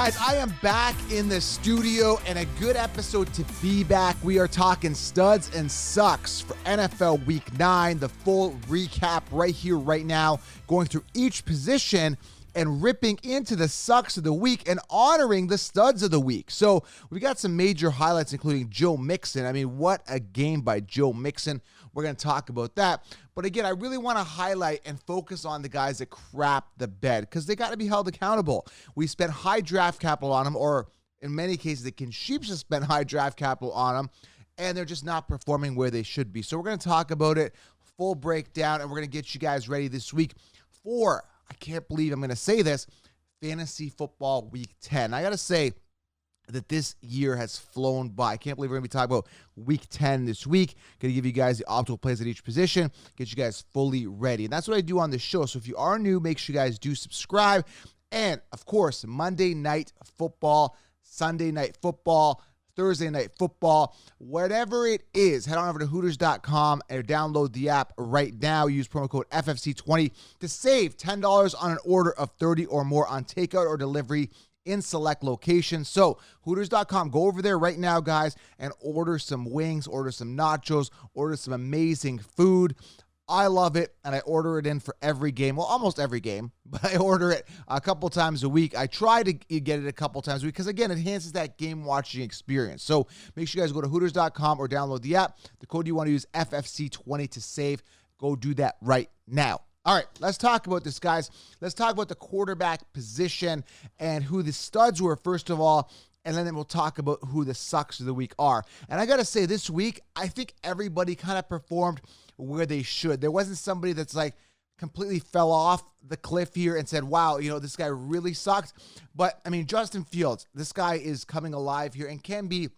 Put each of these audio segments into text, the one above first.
Guys, I am back in the studio and a good episode to be back. We are talking studs and sucks for NFL Week 9, the full recap right here, right now, going through each position and ripping into the sucks of the week and honoring the studs of the week. So we got some major highlights, including Joe Mixon. I mean, what a game by Joe Mixon. We're going to talk about that. But again, I really want to highlight and focus on the guys that crap the bed because they got to be held accountable. We spent high draft capital on them, or in many cases, the Sheeps have spent high draft capital on them, and they're just not performing where they should be. So we're going to talk about it, full breakdown, and we're going to get you guys ready this week for, I can't believe I'm going to say this, Fantasy Football Week 10. I got to say that this year has flown by. I can't believe we're going to be talking about Week 10 this week. Going to give you guys the optimal plays at each position, get you guys fully ready. And that's what I do on the show. So if you are new, make sure you guys do subscribe. And, of course, Monday Night Football, Sunday Night Football, Thursday Night Football, whatever it is, head on over to Hooters.com and download the app right now. Use promo code FFC20 to save $10 on an order of 30 or more on takeout or delivery in select locations. So Hooters.com, go over there right now, guys, and order some wings, order some nachos, order some amazing food. I love it, and I order it in for every game. Well, almost every game, but I order it a couple times a week. I try to get it a couple times a week because, again, it enhances that game-watching experience. So make sure you guys go to Hooters.com or download the app. The code you want to use, FFC20 to save. Go do that right now. All right, let's talk about this, guys. Let's talk about the quarterback position and who the studs were, first of all, and then we'll talk about who the sucks of the week are. And I got to say, this week, I think everybody kind of performed where they should. There wasn't somebody that's like completely fell off the cliff here and said, wow, you know, this guy really sucked. But, I mean, Justin Fields, this guy is coming alive here and can be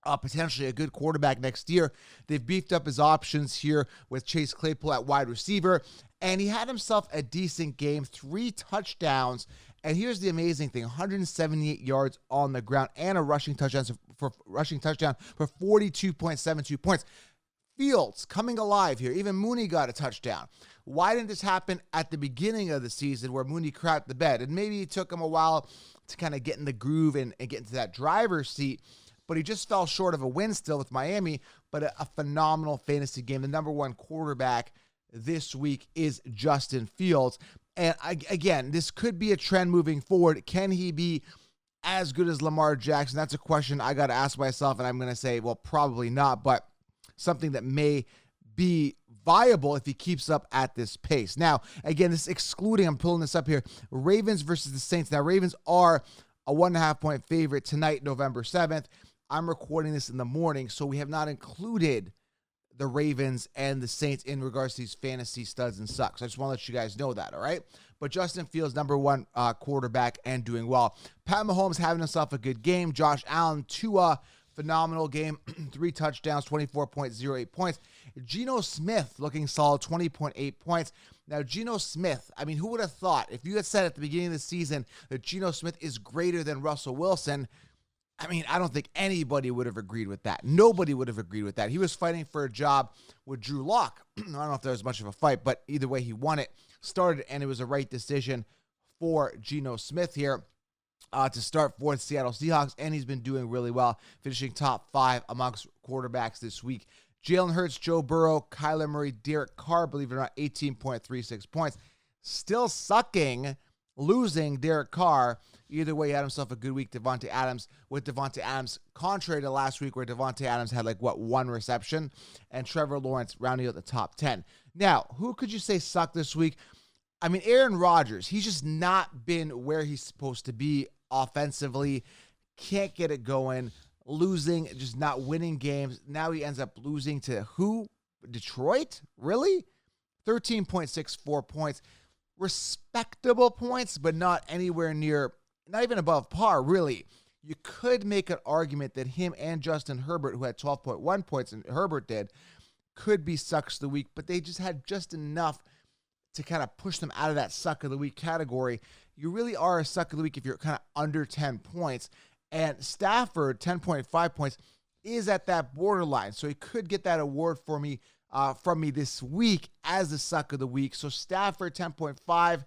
potentially a good quarterback next year. They've beefed up his options here with Chase Claypool at wide receiver, and he had himself a decent game, 3 touchdowns, and here's the amazing thing, 178 yards on the ground and a rushing touchdown for 42.72 points. Fields coming alive here. Even Mooney got a touchdown. Why didn't this happen at the beginning of the season where Mooney crapped the bed? And maybe it took him a while to kind of get in the groove and get into that driver's seat, but he just fell short of a win still with Miami, but a phenomenal fantasy game. The number one quarterback this week is Justin Fields. And again, this could be a trend moving forward. Can he be as good as Lamar Jackson? That's a question I got to ask myself, and I'm going to say, well, probably not, but something that may be viable if he keeps up at this pace. Now, again, this excluding, I'm pulling this up here, Ravens versus the Saints. Now, Ravens are a 1.5 point favorite tonight, November 7th. I'm recording this in the morning, so we have not included the Ravens and the Saints in regards to these fantasy studs and sucks. I just want to let you guys know that, all right? But Justin Fields, number one quarterback and doing well. Pat Mahomes having himself a good game. Josh Allen, Tua, phenomenal game. 3 touchdowns, 24.08 points. Geno Smith looking solid, 20.8 points. Now, Geno Smith, I mean, who would have thought if you had said at the beginning of the season that Geno Smith is greater than Russell Wilson? I mean, I don't think anybody would have agreed with that. Nobody would have agreed with that. He was fighting for a job with Drew Lock. I don't know if there was much of a fight, but either way, he won it, started, and it was a right decision for Geno Smith here to start for the Seattle Seahawks, and he's been doing really well, finishing top 5 amongst quarterbacks this week. Jalen Hurts, Joe Burrow, Kyler Murray, Derek Carr, believe it or not, 18.36 points. Still sucking, losing Derek Carr. Either way, he had himself a good week. Devontae Adams, contrary to last week where Devontae Adams had 1 reception, and Trevor Lawrence rounding out the top 10. Now, who could you say sucked this week? I mean, Aaron Rodgers, he's just not been where he's supposed to be offensively. Can't get it going. Losing, just not winning games. Now he ends up losing to who? Detroit? Really? 13.64 points. Respectable points, but not anywhere near, not even above par, really. You could make an argument that him and Justin Herbert, who had 12.1 points, and Herbert did, could be sucks of the week, but they just had just enough to kind of push them out of that suck of the week category. You really are a suck of the week if you're kind of under 10 points. And Stafford, 10.5 points, is at that borderline. So he could get that award for me from me this week as the suck of the week. So Stafford, 10.5,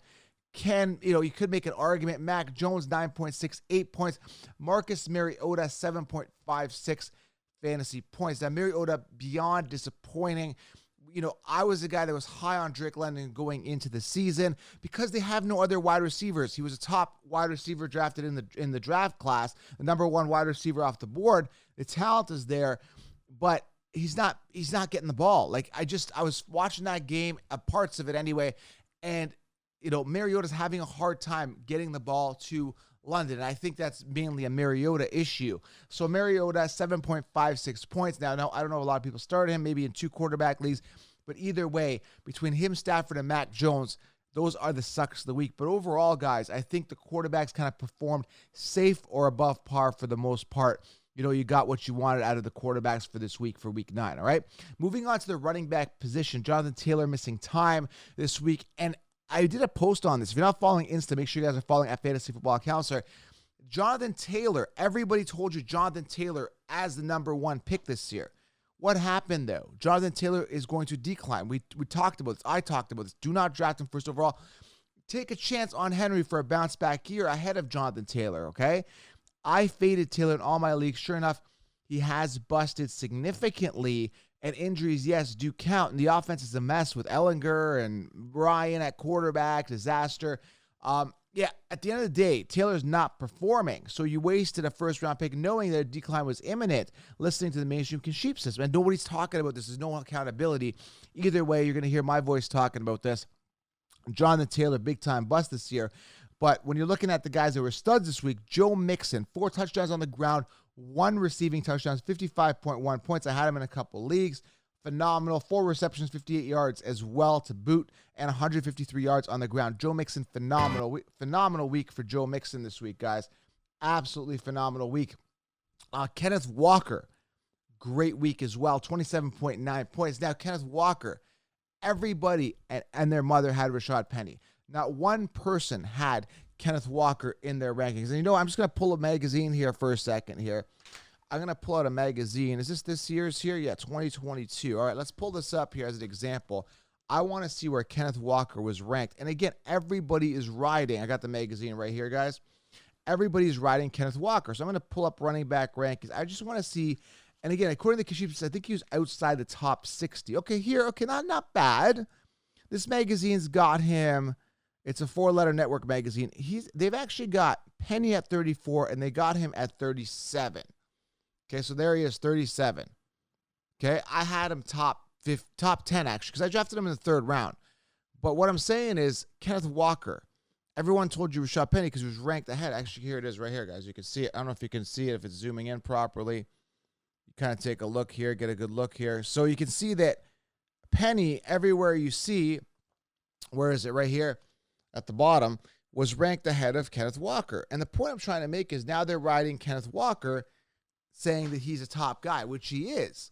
You could make an argument. Mac Jones, 9.6, 8 points. Marcus Mariota, 7.56 fantasy points. Now, Mariota, beyond disappointing. I was the guy that was high on Drake London going into the season because they have no other wide receivers. He was a top wide receiver drafted in the draft class, the number one wide receiver off the board. The talent is there, but he's not getting the ball. Like I was watching that game, parts of it anyway, and Mariota's having a hard time getting the ball to London. And I think that's mainly a Mariota issue. So Mariota, 7.56 points. Now, I don't know, a lot of people started him maybe in 2 quarterback leagues, but either way, between him, Stafford, and Mac Jones, those are the sucks of the week. But overall, guys, I think the quarterbacks kind of performed safe or above par for the most part. You got what you wanted out of the quarterbacks for this week, for week 9, all right? Moving on to the running back position, Jonathan Taylor missing time this week. And I did a post on this. If you're not following Insta, make sure you guys are following at Fantasy Football Counselor. Jonathan Taylor, everybody told you Jonathan Taylor as the number 1 pick this year. What happened, though? Jonathan Taylor is going to decline. We talked about this. I talked about this. Do not draft him first overall. Take a chance on Henry for a bounce-back year ahead of Jonathan Taylor, okay? I faded Taylor in all my leagues. Sure enough, he has busted significantly. And injuries, yes, do count. And the offense is a mess with Ellinger and Ryan at quarterback, disaster. At the end of the day, Taylor's not performing. So you wasted a first-round pick knowing that a decline was imminent, listening to the mainstream sheep system. And nobody's talking about this. There's no accountability. Either way, you're going to hear my voice talking about this. Jonathan Taylor, big-time bust this year. But when you're looking at the guys that were studs this week, Joe Mixon, 4 touchdowns on the ground, 1 receiving touchdowns, 55.1 points. I had him in a couple leagues. Phenomenal. 4 receptions, 58 yards as well to boot, and 153 yards on the ground. Joe Mixon, phenomenal week for Joe Mixon this week, guys. Absolutely phenomenal week. Kenneth Walker, great week as well. 27.9 points. Now, Kenneth Walker, everybody and their mother had Rashad Penny. Not one person had Kenneth Walker in their rankings. And I'm just going to pull a magazine here for a second here. I'm going to pull out a magazine. Is this year's here? Yeah, 2022. All right, let's pull this up here as an example. I want to see where Kenneth Walker was ranked. And again, everybody is riding. I got the magazine right here, guys. Everybody's riding Kenneth Walker. So I'm going to pull up running back rankings. I just want to see. And again, according to the Kashif, I think he was outside the top 60. Okay, here. Okay, not bad. This magazine's got him. It's a 4-letter network magazine. They've actually got Penny at 34, and they got him at 37. Okay, so there he is, 37. Okay, I had him top 10, actually, because I drafted him in the 3rd round. But what I'm saying is, Kenneth Walker, everyone told you Rashad Penny because he was ranked ahead. Actually, here it is right here, guys. You can see it. I don't know if you can see it, if it's zooming in properly. You kind of take a look here, get a good look here. So you can see that Penny, everywhere you see, where is it? Right here. At the bottom, was ranked ahead of Kenneth Walker. And the point I'm trying to make is now they're riding Kenneth Walker, saying that he's a top guy, which he is.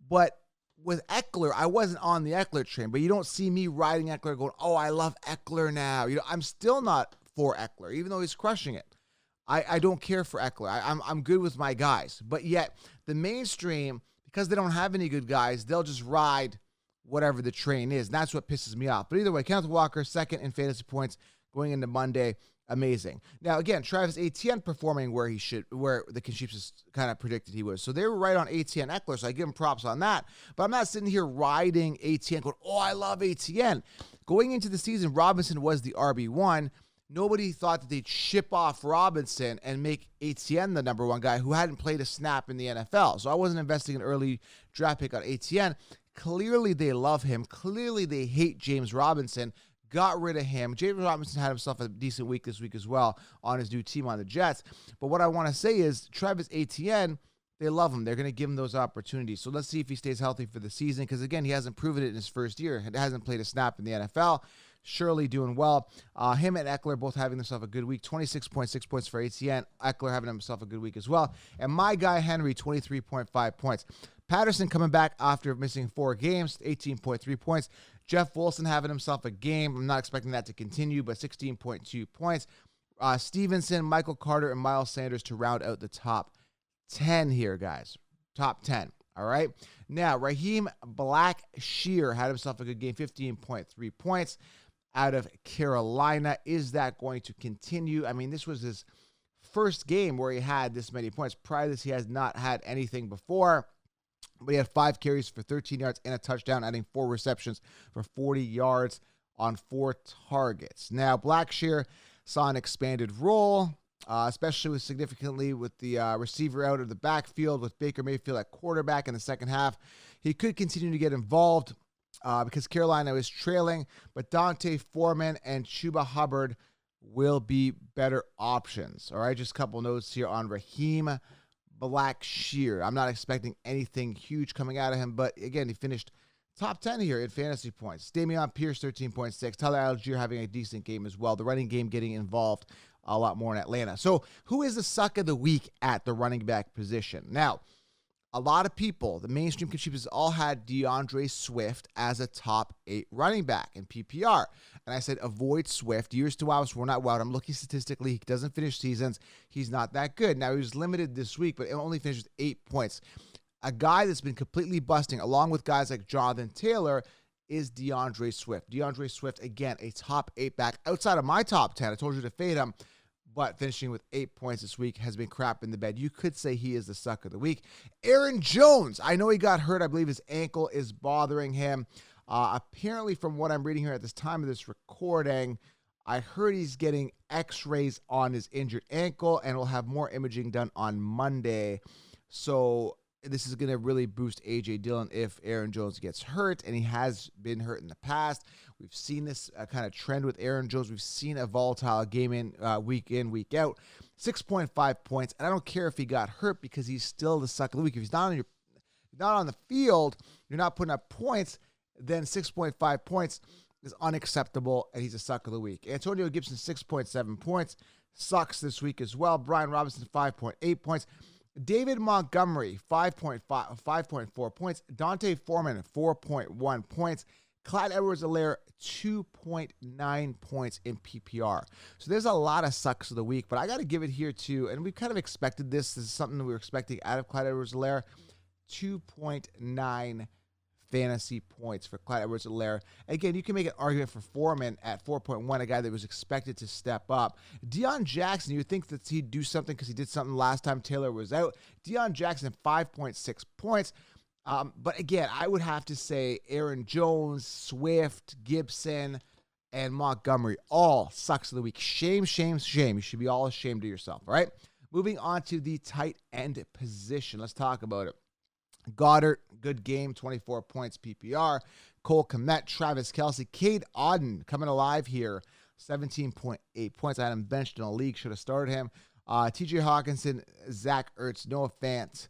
But with Eckler, I wasn't on the Eckler train, but you don't see me riding Eckler going, oh, I love Eckler now. I'm still not for Eckler, even though he's crushing it. I don't care for Eckler. I'm good with my guys. But yet, the mainstream, because they don't have any good guys, they'll just ride whatever the train is. And that's what pisses me off. But either way, Kenneth Walker, 2nd in fantasy points going into Monday. Amazing. Now, again, Travis Etienne performing where the Kashifs kind of predicted he was. So they were right on Etienne Eckler, so I give him props on that. But I'm not sitting here riding Etienne going, oh, I love Etienne. Going into the season, Robinson was the RB1. Nobody thought that they'd ship off Robinson and make Etienne the number 1 guy who hadn't played a snap in the NFL. So I wasn't investing an early draft pick on Etienne. Clearly, they love him. Clearly, they hate James Robinson. Got rid of him. James Robinson had himself a decent week this week as well on his new team on the Jets. But what I want to say is Travis Etienne, they love him. They're going to give him those opportunities. So let's see if he stays healthy for the season because, again, he hasn't proven it in his first year. He hasn't played a snap in the NFL. Shirley doing well. Him and Eckler both having themselves a good week. 26.6 points for Etienne. Eckler having himself a good week as well. And my guy, Henry, 23.5 points. Patterson coming back after missing 4 games, 18.3 points. Jeff Wilson having himself a game. I'm not expecting that to continue, but 16.2 points. Stevenson, Michael Carter, and Miles Sanders to round out the top 10 here, guys. Top 10. All right. Now, Raheem Blackshear had himself a good game, 15.3 points. out of Carolina. Is that going to continue? I mean, this was his first game where he had this many points. Prior to this, he has not had anything before. But he had 5 carries for 13 yards and a touchdown, adding 4 receptions for 40 yards on 4 targets. Now, Blackshear saw an expanded role, especially significantly with the receiver out of the backfield with Baker Mayfield at quarterback in the second half. He could continue to get involved because Carolina is trailing, but D'Onta Foreman and Chuba Hubbard will be better options. All right, just a couple notes here on Raheem Blackshear. I'm not expecting anything huge coming out of him, but again, he finished top 10 here in fantasy points. Dameon Pierce, 13.6. Tyler Algier having a decent game as well. The running game getting involved a lot more in Atlanta. So who is the suck of the week at the running back position? Now, a lot of people, the mainstream contributors, all had DeAndre Swift as a top 8 running back in PPR. And I said, avoid Swift. Years to Wows were not wild. I'm looking statistically. He doesn't finish seasons. He's not that good. Now, he was limited this week, but it only finished with 8 points. A guy that's been completely busting, along with guys like Jonathan Taylor, is DeAndre Swift. DeAndre Swift, again, a top 8 back outside of my top 10. I told you to fade him, but finishing with 8 points this week has been crap in the bed. You could say he is the suck of the week. Aaron Jones, I know he got hurt. I believe his ankle is bothering him. Apparently, from what I'm reading here at this time of this recording, I heard he's getting x-rays on his injured ankle and will have more imaging done on Monday. So this is going to really boost A.J. Dillon if Aaron Jones gets hurt, and he has been hurt in the past. We've seen this kind of trend with Aaron Jones. We've seen a volatile game week in, week out. 6.5 points, and I don't care if he got hurt because he's still the suck of the week. If he's not on the field, you're not putting up points, then 6.5 points is unacceptable, and he's a suck of the week. Antonio Gibson, 6.7 points, sucks this week as well. Brian Robinson, 5.8 points. David Montgomery, 5.4 points. D'Onta Foreman, 4.1 points. Clyde Edwards-Helaire, 2.9 points in PPR. So there's a lot of sucks of the week, but I got to give it here too, and we kind of expected this. This is something that we were expecting out of Clyde Edwards-Helaire. 2.9 fantasy points for Clyde Edwards-Helaire. Again, you can make an argument for Foreman at 4.1, a guy that was expected to step up. Deion Jackson, you would think that he'd do something because he did something last time Taylor was out. Deion Jackson, 5.6 points. But again, I would have to say Aaron Jones, Swift, Gibson, and Montgomery all sucks of the week. Shame, shame, shame. You should be all ashamed of yourself, all right? Moving on to the tight end position. Let's talk about it. Goddard, good game, 24 points PPR. Cole Kmet, Travis Kelce, Cade Otton coming alive here, 17.8 points. I had him benched in a league, should have started him. TJ Hawkinson, Zach Ertz, Noah Fant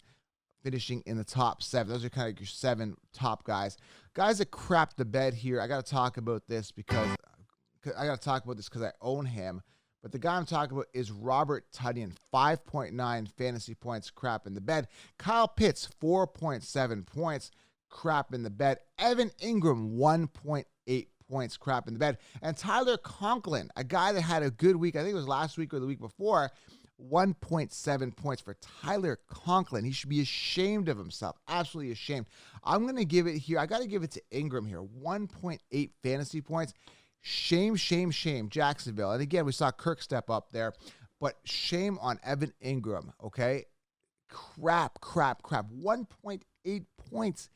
finishing in the top 7. Those are kind of your 7 top guys. Guys that crap the bed here, I got to talk about this because I own him. But the guy I'm talking about is Robert Tonyan, 5.9 fantasy points, crap in the bed. Kyle Pitts, 4.7 points, crap in the bed. Evan Ingram, 1.8 points, crap in the bed. And Tyler Conklin, a guy that had a good week, I think it was last week or the week before, 1.7 points for Tyler Conklin. He should be ashamed of himself, absolutely ashamed. I'm going to give it here. I got to give it to Ingram here, 1.8 fantasy points. Shame, shame, shame, Jacksonville. And again, we saw Kirk step up there, but shame on Evan Ingram, okay? Crap. 1.8 points.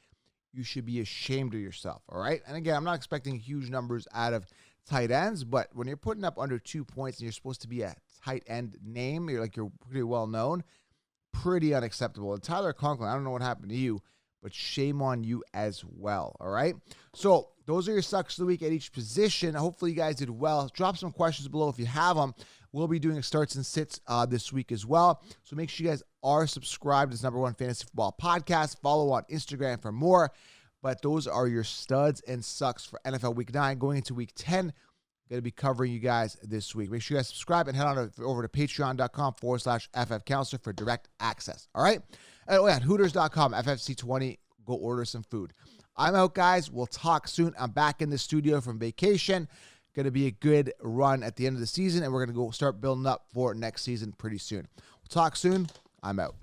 You should be ashamed of yourself, all right? And again, I'm not expecting huge numbers out of tight ends, but when you're putting up under 2 points and you're supposed to be a tight end name, you're pretty well known, pretty unacceptable. And Tyler Conklin, I don't know what happened to you, but shame on you as well, all right? So those are your sucks of the week at each position. Hopefully you guys did well. Drop some questions below if you have them. We'll be doing starts and sits this week as well. So make sure you guys are subscribed to this #1 fantasy football podcast. Follow on Instagram for more. But those are your studs and sucks for NFL Week 9. Going into Week 10, going to be covering you guys this week. Make sure you guys subscribe and head on over to patreon.com/FFcounselor for direct access. All right? Oh, yeah, Hooters.com, FFC20. Go order some food. I'm out, guys. We'll talk soon. I'm back in the studio from vacation. Going to be a good run at the end of the season, and we're going to go start building up for next season pretty soon. We'll talk soon. I'm out.